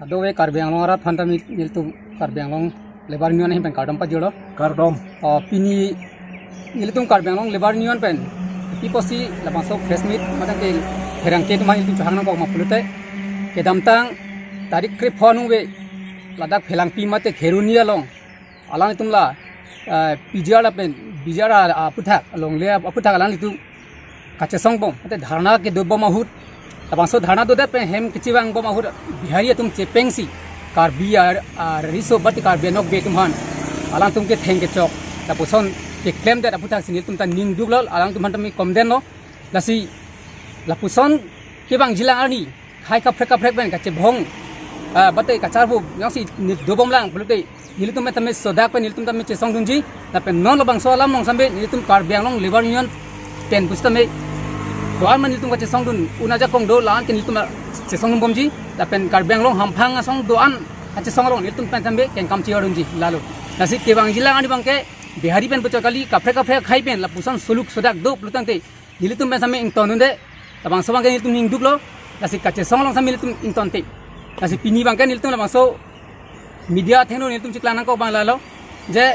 Kado we Karbiang long arat phanta mi niltum Karbiang long lebar union hin pen kardom pa jolo Kardom. pini niltum Karbiang long lebar union pen piposi labang so fresh meat matang ke herang ke tumai niltum chahang nang ma pulute ke damtang tarik krip phonu we ladak phelang pi mate kherunia long alang tumla pijala pen bijara aputhak long le aputhak alang litu kache songbom mate dharna ke dobbo mahut labang so dharna do pen hem kichiwang bo mahut bihari tum chepengsi Karbiar riso bati Karbianok be tumhan alang tum ke theng ke chok tapuson ke claim that aputhak sinil tum ta ning duglol alang tum hantami komden no lasi lapuson ke bang jilang ani khai ka frek ben ka che bhong bate ka charbu yangsi dobom lang bulute nilitum metame sodak pen nilitum tame che song dungji tapen non lobang so alam nong sambe nilitum Karbiang long lebar union pen pustame doan man nilitum ka che song dun unaja kong do lan ke nilitum che song bomji tapen Karbiang long hamphang asong doan ache song long nilitum pen sambe ken kam chi orunji lalu nasi ke bang jilang ani bangke bihari pen puchakali ka frek khai pen lapusan suluk sodak do plutang te nilitum pen sambe ing tonunde tabang so bangke nilitum ning duklo nasi ka che song long sambe nilitum ing tonte nasi pini bangke nilitum labang so media theno nilitum chiklanang ko bang lalo je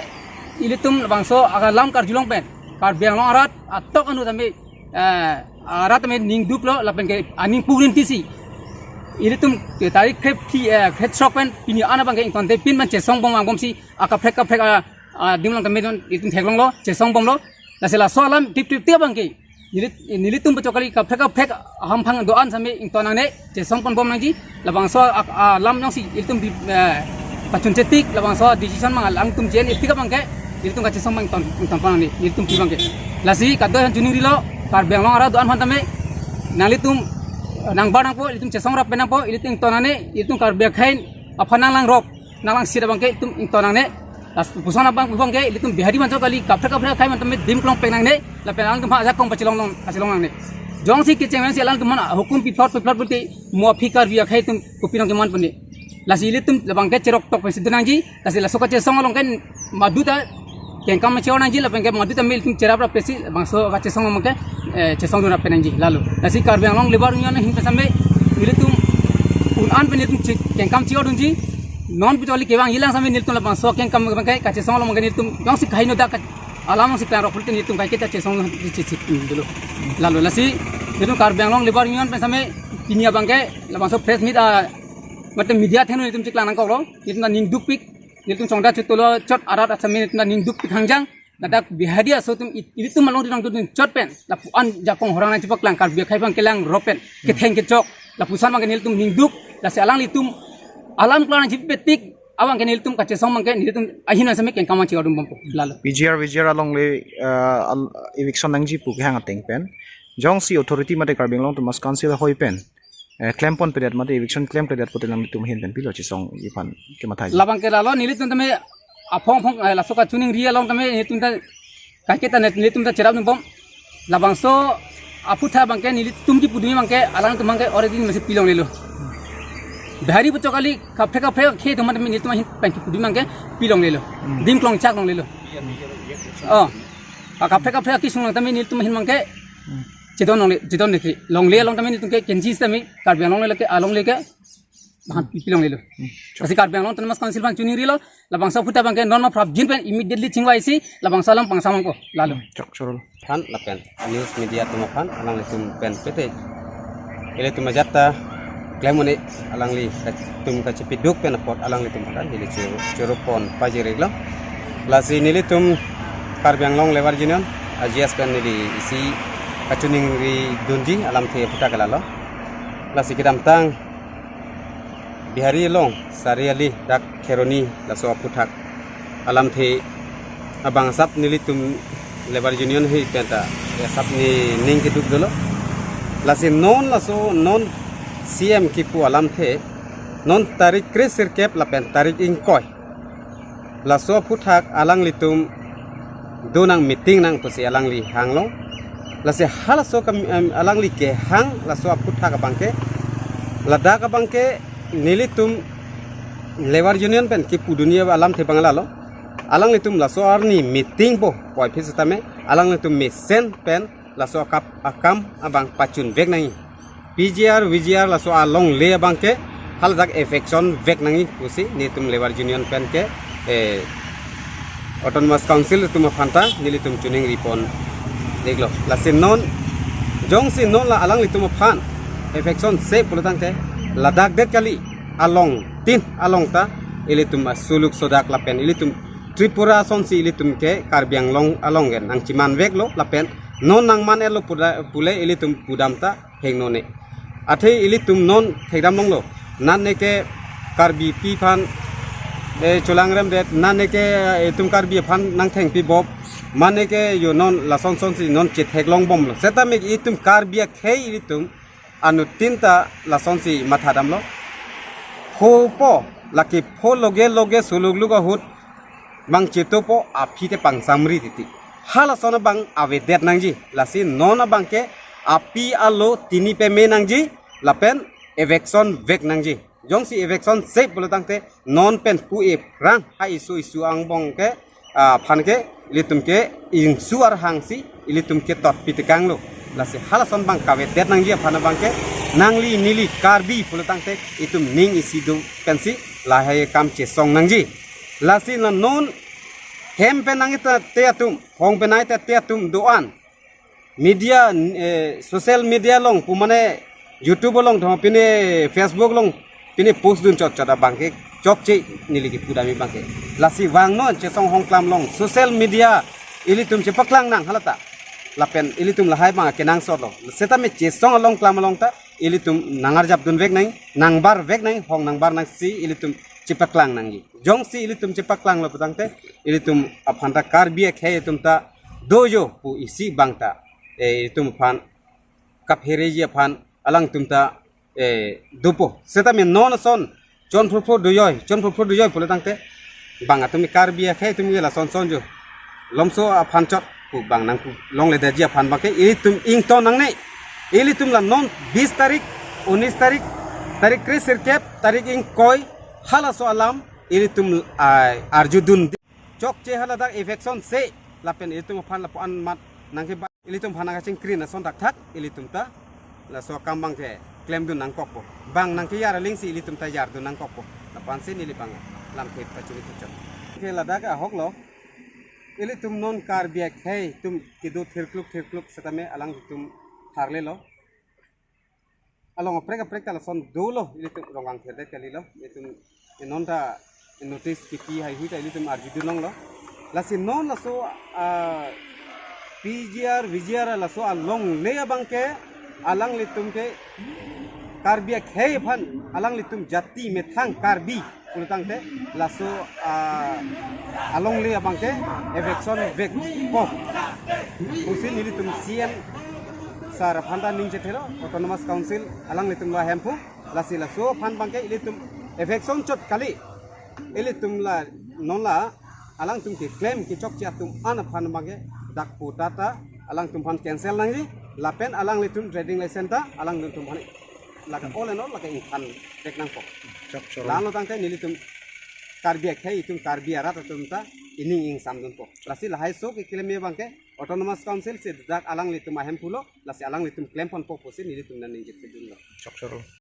nilitum labang so aga lam kar julong pen Karbiang long arat atok anu sambe arat me ning duklo lapen ke aning purin tisi ilitum tarik krep ki khet sok pen pini ana bangke ing tonte pin man che song bom bom si aka frek dimlang tame don itum theklong lo che song bom lo lasela solam tip bangke nilitum pachokali ka frek hamphang do an same ing tonang ne che song pon bom nangji labang so lam nyong si ilitum pachun cetik labang so decision mang lang tum jen itika bangke ilitum ka che song mang ton pan ni ilitum pi bangke lasi kaddo han juning rilo Karbiang long ara do an phantame nalitum nang barang po itum che song rap penang po iliting tonane itum Karbiang khain aphanang lang rop nalang sira bangke itum ing tonang ne las pusana bang bangke itum bihari mancho kali ka frek khai man tame dim klong penang ne la penang tum aja kong pachilong long asilong lang ne jong si ke chengwen si alang tum hukum pi plot bulte mo phi Karbiang khai tum kupinong ke man puni las ilitum la bangke cherok tok pe sidunang ji las la soka che song long ken maduta ken kam che onang ji la bangke maduta mil tum cherapra pesi bangso ka che song mangke che song duna penang ji lalu nasi Karbiang long lebar union hin pesambe ilitum unan pen ilitum ken kam che odun ji non pitoli kewang hilang sampai niltum labang so ken kam bangkai kache song long niltum yang si kaino dak alam si plan ropulte niltum kai kita che song cicit dulu lalu nasi niltum Karbiang long lebar union pen sampai pinia bangkai labang so press meet matem media thenu niltum ciklang nangkok lo niltum ning duk pik niltum chongda chutulo chot arat asame niltum ning duk pik hangjang nadak bihadia so tum ilitum malong dinang tum chot pen lapuan jakong horang nang cipak lang Karbiang khai bang kelang ropen ke theng ke chok lapusan bang niltum ning duk lasi alang litum alam klana jipetik awang kenil tum kache song mangke nilitum ahina same ken kama chigadum bompo lalo PGR along le eviction nangji pu hang ateng pen jong si authority mate Karbiang long tumas council hoi pen claim pon period mate eviction claim period potelang tum hin pen pilo chi song ipan ke mathai labang ke lalo nilitum tame afong lasoka tuning ria long tame nilitum ta kaketa nilitum ta cherap bom labang so aputha bangke nilitum ki puduni bangke alang tum bangke already masi pilong lelo bihari puchokali ka frek khe to man nilitum hin panki pudi mangke pilong lelo dim klong chak long lelo ka frek ki sung tame nilitum hin mangke jedon ne long le long tame nilitum ke kenji tame Karbiang long le ke along le ke bahan pilong lelo kasi Karbiang long tamas council bang chuni rilo labang sa puta bangke non of jin pen immediately chingwa isi labang salam pangsamang ko lalu chok chorol kan lapen news media tumapan alang litum pen pete ele tumajata klemone alang li tum ka cepiduk pen pot alang litum kan jadi curupon pajireglo lasi nilitum Karbiang long lebar jinion ajias kan di isi kacuning ri dunji alam the puta kalalo lasi kidam tang bihari long sariali dak keroni laso putak alam the abang sap nilitum lebar jinion hi penta ya sap ni ning kiduk dolo lasi non laso non CM kipu alam the non tarik krisir kep lapen tarik ingkoy laso puthak alang litum donang meeting nang posi alang li hanglong lasi hal so alang li ke hang laso puthak bangke ladak bangke nilitum lebar union pen kipu dunia alam the bangalalo alang litum laso arni meeting bo poi pisitame alang litum mesen pen laso akam abang pacun vek nang PGR laso along le bangke hal dak affection vek nangi pusi ni tum labor union pen ke autonomous council tum phanta nili tum tuning ripon deglo la sin non jong sin non la alang li tum phan affection se pulutang te ladak det kali along tin along ta ilitum suluk sodak lapen ilitum Tripura son si ilitum ke Karbiang long along gen ang ciman vek lo lapen non nang man elo pule ilitum pudam ta heng none athe ilitum non thegdam long lo nan ne ke Karbi pi phan cholang rem det nan ne ke tum Karbi phan nang theng pi bob man ne ke yo non la son si non che thek long bom lo seta me ilitum Karbi ke ilitum anu tinta la son si mathadam lo ho po laki pho loge suluk luga hut bang cito po api te pang samri titi hala sona bang avedet nangji lasi nona bang ke api alo tini pe me nangji lapen evection vek nangji jong si evection se bulutang te non pen pu e rang ha isu ang bong ke phan ke ilitum ke ing suar hang si ilitum ke tot pitikang lo lasi hala son bang kavedet nangji phana bang ke nangli nili Karbi bulutang te itum ning isi do pensi lahai kam che song nangji lasi na non hem penangita teatum hong penaita teatum doan media social media long pumane YouTube long thong pine Facebook long pine post dun chot chota bangke chok che niligi pudami bangke lasi wang no che song hong klam long social media ilitum che paklang nang halata lapen ilitum lahai bang kenang sot lo seta me che song long klam long ta ilitum nangar jap dun vek nai nangbar vek nai hong nangbar nang si ilitum cipaklang nanggi jong si ilitum cipaklang lo petang te ilitum aphanta Karbi khe tum ta dojo pu isi bangta ilitum phan kaphereji phan alang tum ta dupo seta me non son chon phur doyoy puletang te banga tum Karbi khe tum la son jo lomso aphan chot pu bang nang pu long le daji aphan bangke ilitum ing ton nang nei ilitum la non 20 tarik 19 tarik kris sirkep tarik ing koi hala so alam ilitum arjudun chok che hala dak affection se lapen ilitum phan la an mat nang ke ilitum phana ka ching krin son dak thak ilitum ta la so kambang ke klem dun nang kokpo bang nang ke yara ling si ilitum ta yar dun nang kokpo la pan se nili bang lam ke pachuri chot ke la dak hok lo ilitum non Karbi khe tum kidu thirkluk setame alang tum tharle lo along prek la son dolo ilitum rongang therde kali lo ilitum nonda notice kiti hai hi ta ilitum arjidu nong lo lasi non la so VGR la so along le bangke alang litum ke Karbi khe phan alang litum jati methang Karbi ultang te la so along le bangke evection vek pop usin ilitum CM sar phanda ning che thelo autonomous council alang litum la hempu lasi la so phan bangke ilitum affection chot kali ilitum la non la alang tum ke claim ki chok chia tum an phan bangke dak pu data alang tum phan cancel nang lapen alang litum trading license ta alang litum phan la ka all and all la ka in tek nang ko chok chok la no tang te nilitum Karbi khe itum Karbi ara tum ta ining ing samdun po lasi la hai so ke claim me bangke autonomous council se dak alang litum ahem pulo lasi alang litum claim pon po posi nilitum nan ning je dun lo chok chok